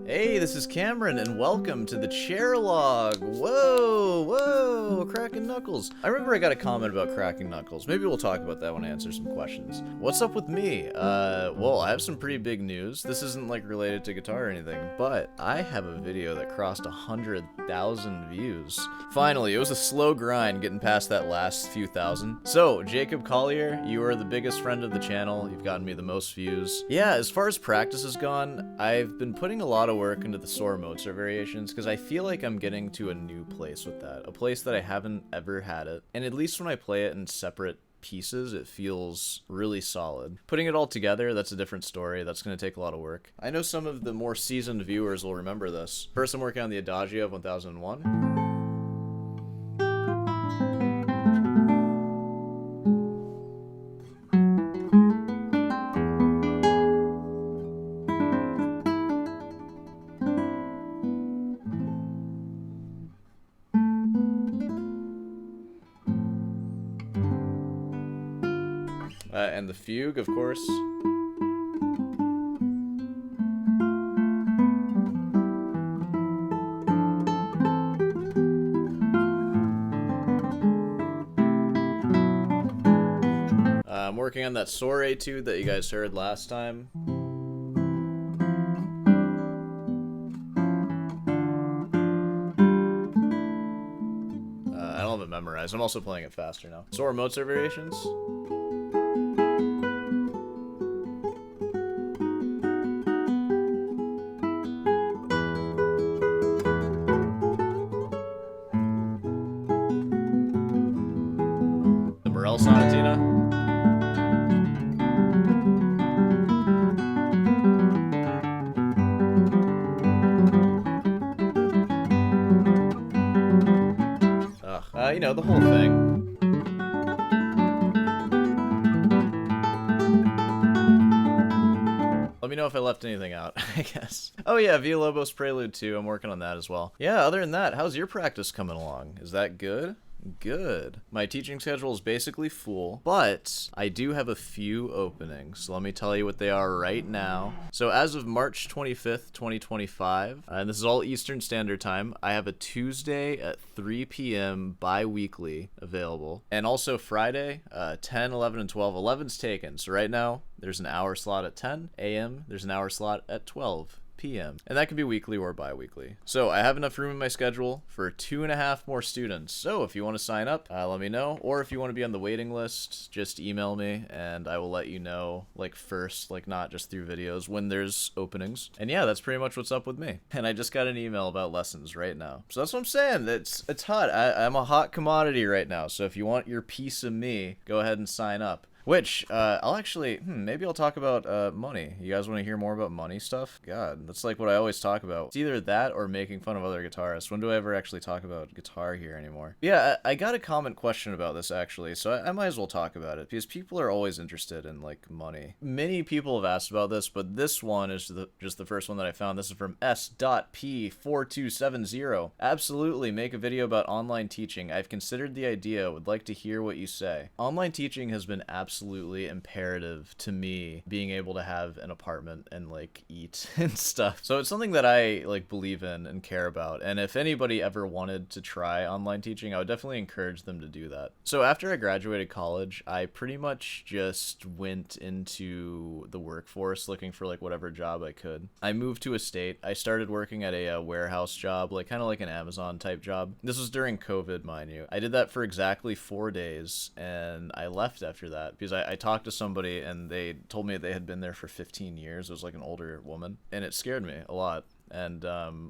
Hey, this is Cameron, and welcome to the chair log. Whoa, cracking knuckles. I remember I got a comment about cracking knuckles. Maybe we'll talk about that when I answer some questions. What's up with me? Well, I have some pretty big news. This isn't like related to guitar or anything, but I have a video that crossed 100,000 views. Finally, it was a slow grind getting past that last few thousand. So, Jacob Collier, you are the biggest friend of the channel. You've gotten me the most views. Yeah, as far as practice has gone, I've been putting a lot of work into the Mozart variations because I feel like I'm getting to a new place with that. A place that I haven't ever had it. And at least when I play it in separate pieces, it feels really solid. Putting it all together, that's a different story. That's going to take a lot of work. I know some of the more seasoned viewers will remember this. First, I'm working on the Adagio of 1001. And the fugue, of course. I'm working on that Soares etude that you guys heard last time. I don't have it memorized. I'm also playing it faster now. Mozart variations. Morel Sonatina. You know, the whole thing. Let me know if I left anything out, I guess. Oh yeah, Villa-Lobos Prelude 2, I'm working on that as well. Yeah, other than that, how's your practice coming along? Is that good? Good. My teaching schedule is basically full, but I do have a few openings. So let me tell you what they are right now. So as of March 25th, 2025, and this is all Eastern Standard Time, I have a Tuesday at 3 p.m. bi-weekly available. And also Friday, 10, 11, and 12. 11's taken. So right now, there's an hour slot at 10 a.m. There's an hour slot at 12 p.m. And that can be weekly or bi-weekly. So I have enough room in my schedule for 2.5 more students. So if you want to sign up, let me know. Or if you want to be on the waiting list, just email me and I will let you know, like first, like not just through videos, when there's openings. And yeah, that's pretty much what's up with me. And I just got an email about lessons right now. So that's what I'm saying. It's hot. I'm a hot commodity right now. So if you want your piece of me, go ahead and sign up. Which, I'll actually, maybe I'll talk about money. You guys want to hear more about money stuff? God, that's like what I always talk about. It's either that or making fun of other guitarists. When do I ever actually talk about guitar here anymore? Yeah, I got a comment question about this actually, so I might as well talk about it, because people are always interested in, like, money. Many people have asked about this, but this one is just the first one that I found. This is from S.P4270. Absolutely, make a video about online teaching. I've considered the idea, would like to hear what you say. Online teaching has been absolutely imperative to me, being able to have an apartment and like eat and stuff. So it's something that I like believe in and care about. And if anybody ever wanted to try online teaching, I would definitely encourage them to do that. So after I graduated college, I pretty much just went into the workforce looking for like whatever job I could. I moved to a state. I started working at a warehouse job, like kind of like an Amazon type job. This was during COVID, mind you. I did that for exactly 4 days and I left after that because I talked to somebody and they told me they had been there for 15 years. It was like an older woman, and it scared me a lot. And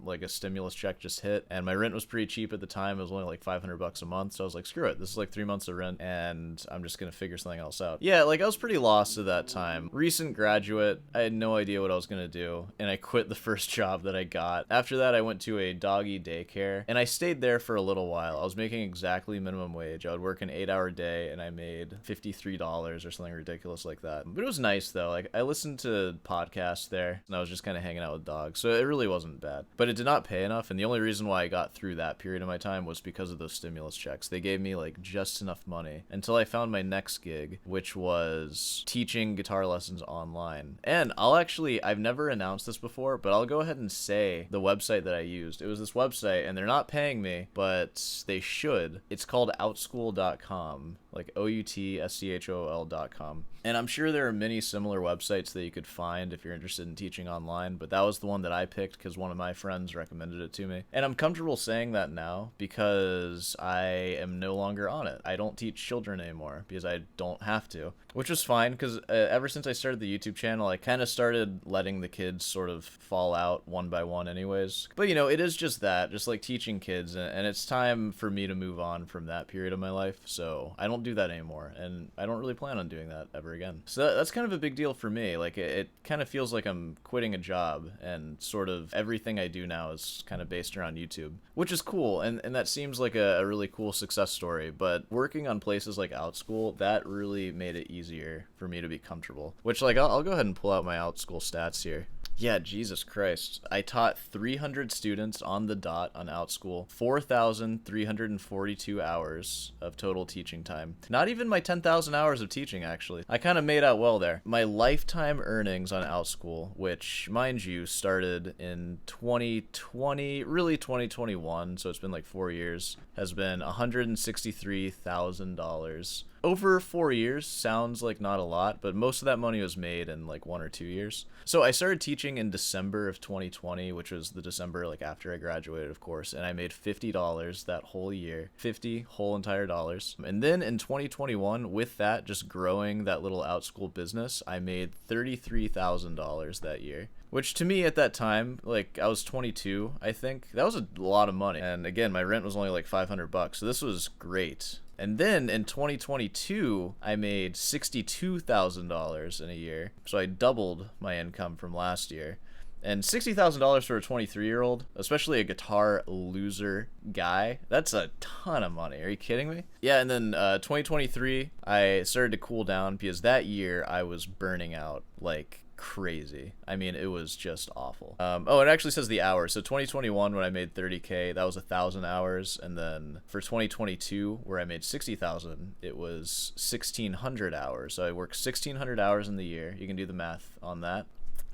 like a stimulus check just hit, and my rent was pretty cheap at the time. It was only like $500 a month, so I was like, screw it, this is like 3 months of rent and I'm just gonna figure something else out. Yeah, like I was pretty lost at that time. Recent graduate, I had no idea what I was gonna do, and I quit the first job that I got. After that, I went to a doggy daycare, and I stayed there for a little while. I was making exactly minimum wage. I would work an 8-hour day and I made $53 or something ridiculous like that. But it was nice though. Like I listened to podcasts there and I was just kind of hanging out with dogs, so it really wasn't bad, but it did not pay enough. And the only reason why I got through that period of my time was because of those stimulus checks. They gave me like just enough money until I found my next gig, which was teaching guitar lessons online. And I've never announced this before, but I'll go ahead and say the website that I used. It was this website, and they're not paying me, but they should. It's called outschool.com, like OUTSCHOL.com. And I'm sure there are many similar websites that you could find if you're interested in teaching online, but that was the one that I picked because one of my friends recommended it to me. And I'm comfortable saying that now because I am no longer on it. I don't teach children anymore because I don't have to, which was fine because ever since I started the YouTube channel, I kind of started letting the kids sort of fall out one by one anyways. But, you know, it is just that, just like teaching kids, and it's time for me to move on from that period of my life, so I don't do that anymore, and I don't really plan on doing that ever again. So that's kind of a big deal for me. Like, it kind of feels like I'm quitting a job, and sort of everything I do now is kind of based around YouTube, which is cool, and that seems like a really cool success story, but working on places like OutSchool, that really made it easier for me to be comfortable, which, like, I'll go ahead and pull out my OutSchool stats here. Yeah, Jesus Christ. I taught 300 students on the dot on OutSchool, 4,342 hours of total teaching time. Not even my 10,000 hours of teaching, actually. I kind of made out well there. My lifetime earnings on OutSchool, which, mind you, started in 2020, really 2021, so it's been like 4 years, has been $163,000. Over 4 years sounds like not a lot, but most of that money was made in like 1 or 2 years. So I started teaching in December of 2020, which was the December like after I graduated, of course, and I made $50 that whole year, 50 whole entire dollars. And then in 2021, with that, just growing that little OutSchool business, I made $33,000 that year. Which to me at that time, like I was 22, I think, that was a lot of money. And again, my rent was only like $500, so this was great. And then in 2022, I made $62,000 in a year. So I doubled my income from last year. And $60,000 for a 23-year-old, especially a guitar loser guy, that's a ton of money. Are you kidding me? Yeah, and then 2023, I started to cool down because that year I was burning out like crazy. I mean, it was just awful. Oh, it actually says the hours. So 2021, when I made 30K, that was 1,000 hours. And then for 2022, where I made 60,000, it was 1,600 hours. So I worked 1,600 hours in the year. You can do the math on that.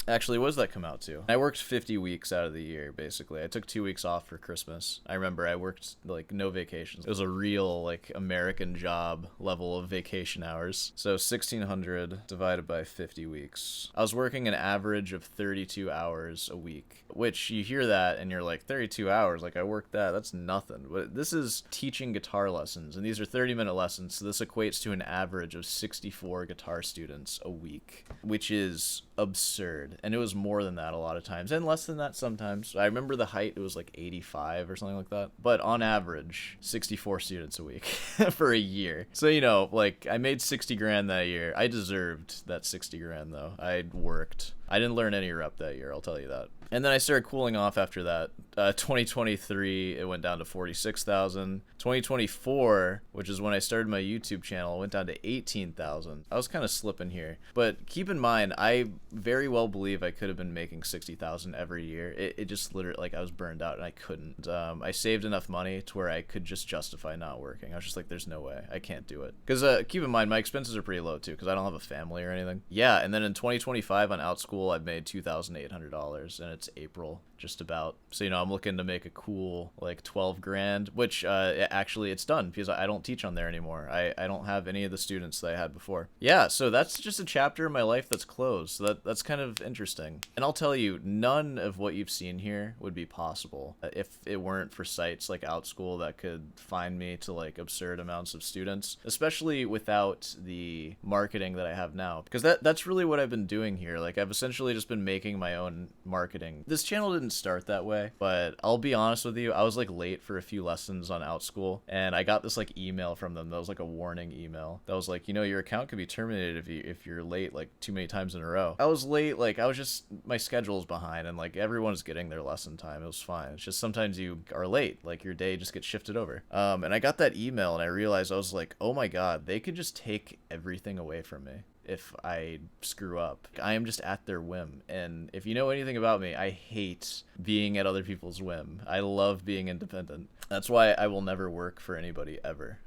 Actually, what does that come out to? I worked 50 weeks out of the year, basically. I took 2 weeks off for Christmas. I remember I worked, like, no vacations. It was a real, like, American job level of vacation hours. So 1,600 divided by 50 weeks. I was working an average of 32 hours a week, which you hear that and you're like, 32 hours? Like, I worked that? That's nothing. But this is teaching guitar lessons, and these are 30-minute lessons, so this equates to an average of 64 guitar students a week, which is absurd. And it was more than that a lot of times, and less than that sometimes. I remember the height, it was like 85 or something like that. But on average, 64 students a week for a year. So, you know, like, I made 60 grand that year. I deserved that 60 grand, though. I worked. I didn't learn any rep that year, I'll tell you that. And then I started cooling off after that. 2023, it went down to 46,000. 2024, which is when I started my YouTube channel, it went down to 18,000. I was kind of slipping here. But keep in mind, I very well believe I could have been making 60,000 every year. It just literally, like, I was burned out and I couldn't. I saved enough money to where I could just justify not working. I was just like, there's no way. I can't do it. Because keep in mind, my expenses are pretty low, too, because I don't have a family or anything. Yeah, and then in 2025 on OutSchool, I've made $2,800, and it's April, just about. So, you know, I'm looking to make a cool, like, 12 grand, which actually it's done because I don't teach on there anymore. I don't have any of the students that I had before. Yeah, so that's just a chapter in my life that's closed. So that's kind of interesting. And I'll tell you, none of what you've seen here would be possible if it weren't for sites like OutSchool that could find me to, like, absurd amounts of students, especially without the marketing that I have now. Because that's really what I've been doing here. Like, I've essentially just been making my own marketing. This channel didn't start that way, but I'll be honest with you, I was like late for a few lessons on OutSchool, and I got this like email from them that was like a warning email that was like, you know, your account could be terminated if you're late like too many times in a row. I was late, like I was just, my schedule's behind, and like everyone's getting their lesson time. It was fine. It's just sometimes you are late, like your day just gets shifted over. And I got that email and I realized, I was like, oh my god, they could just take everything away from me. if I screw up. I am just at their whim. And if you know anything about me, I hate being at other people's whim. I love being independent. That's why I will never work for anybody ever.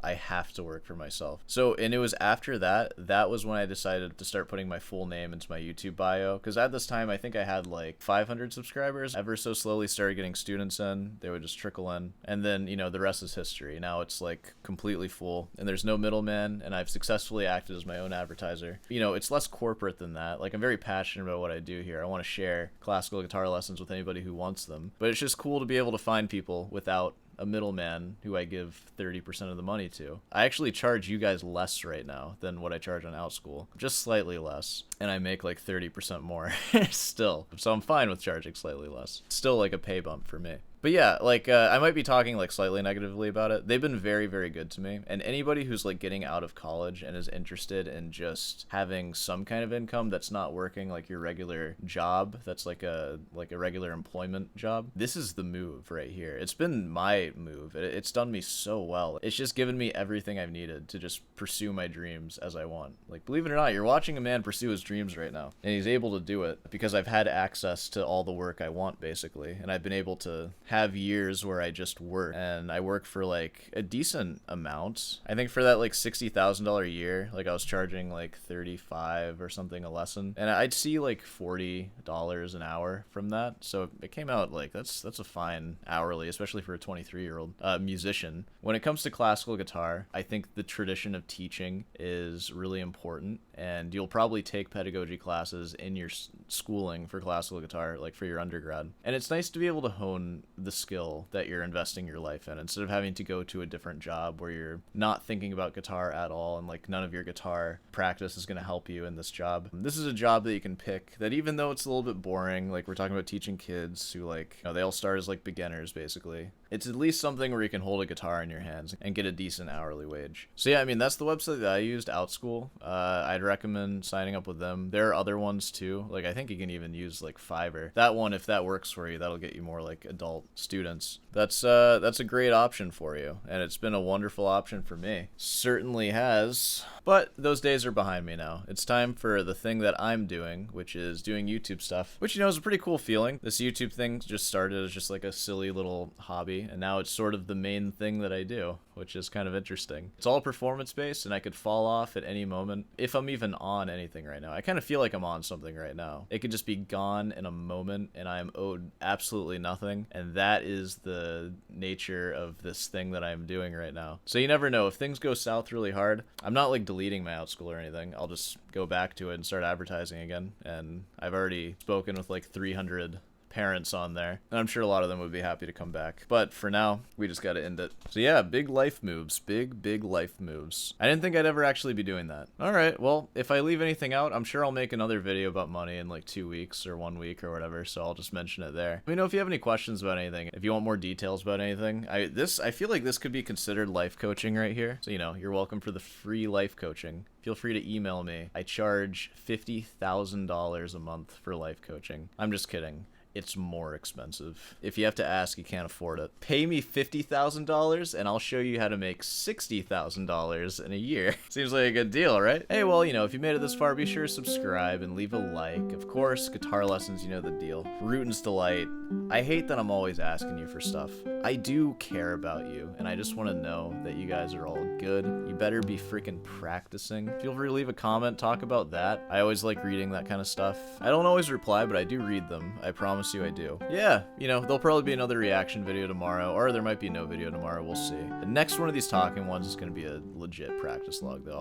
I have to work for myself. So, and it was after that was when I decided to start putting my full name into my YouTube bio. Because at this time, I think I had like 500 subscribers. Ever so slowly started getting students in. They would just trickle in. And then, you know, the rest is history. Now it's like completely full and there's no middleman, and I've successfully acted as my own advertiser. You know, it's less corporate than that. Like, I'm very passionate about what I do here. I want to share classical guitar lessons with anybody who wants them. But it's just cool to be able to find people without a middleman who I give 30% of the money to. I actually charge you guys less right now than what I charge on OutSchool, just slightly less, and I make like 30% more still. So I'm fine with charging slightly less. Still like a pay bump for me. But yeah, like, I might be talking, like, slightly negatively about it. They've been very, very good to me. And anybody who's, like, getting out of college and is interested in just having some kind of income that's not working, like, your regular job, that's like a regular employment job, this is the move right here. It's been my move. It's done me so well. It's just given me everything I've needed to just pursue my dreams as I want. Like, believe it or not, you're watching a man pursue his dreams right now. And he's able to do it because I've had access to all the work I want, basically. And I've been able to have years where I just work, and I work for like a decent amount. I think for that like $60,000 a year, like I was charging like 35 or something a lesson, and I'd see like $40 an hour from that. So it came out like that's a fine hourly, especially for a 23-year-old musician. When it comes to classical guitar, I think the tradition of teaching is really important, and you'll probably take pedagogy classes in your schooling for classical guitar, like for your undergrad. And it's nice to be able to hone the skill that you're investing your life in instead of having to go to a different job where you're not thinking about guitar at all, and like none of your guitar practice is going to help you in this job. This is a job that you can pick that, even though it's a little bit boring, like we're talking about teaching kids who, like, you know, they all start as like beginners basically, it's at least something where you can hold a guitar in your hands and get a decent hourly wage. So yeah, I mean, that's the website that I used, OutSchool. I'd recommend signing up with them. There are other ones too. Like, I think you can even use like Fiverr. That one, if that works for you, that'll get you more like adult students. That's a great option for you, and it's been a wonderful option for me. Certainly has. But those days are behind me now. It's time for the thing that I'm doing, which is doing YouTube stuff, which, you know, is a pretty cool feeling. This YouTube thing just started as just like a silly little hobby, and now it's sort of the main thing that I do, which is kind of interesting. It's all performance-based, and I could fall off at any moment if I'm even on anything right now. I kind of feel like I'm on something right now. It could just be gone in a moment, and I am owed absolutely nothing, and that is the nature of this thing that I'm doing right now. So you never know. If things go south really hard, I'm not like deleting my OutSchool or anything. I'll just go back to it and start advertising again, and I've already spoken with like 300 parents on there, and I'm sure a lot of them would be happy to come back. But for now, we just gotta end it. So yeah, big life moves. Big life moves. I didn't think I'd ever actually be doing that. Alright, well, if I leave anything out, I'm sure I'll make another video about money in like 2 weeks or 1 week or whatever, so I'll just mention it there. Let me know if you have any questions about anything, if you want more details about anything. I feel like this could be considered life coaching right here. So, you know, you're welcome for the free life coaching. Feel free to email me. I charge $50,000 a month for life coaching. I'm just kidding. It's more expensive. If you have to ask, you can't afford it. Pay me $50,000 and I'll show you how to make $60,000 in a year. Seems like a good deal, right? Hey, well, you know, if you made it this far, be sure to subscribe and leave a like. Of course, guitar lessons, you know the deal. Rootin's delight. I hate that I'm always asking you for stuff. I do care about you, and I just want to know that you guys are all good. You better be freaking practicing. Feel free to leave a comment, talk about that. I always like reading that kind of stuff. I don't always reply, but I do read them. I promise you I do. Yeah, you know, there'll probably be another reaction video tomorrow, or there might be no video tomorrow, we'll see. The next one of these talking ones is going to be a legit practice log, though.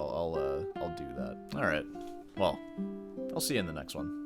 I'll do that. Alright, well, I'll see you in the next one.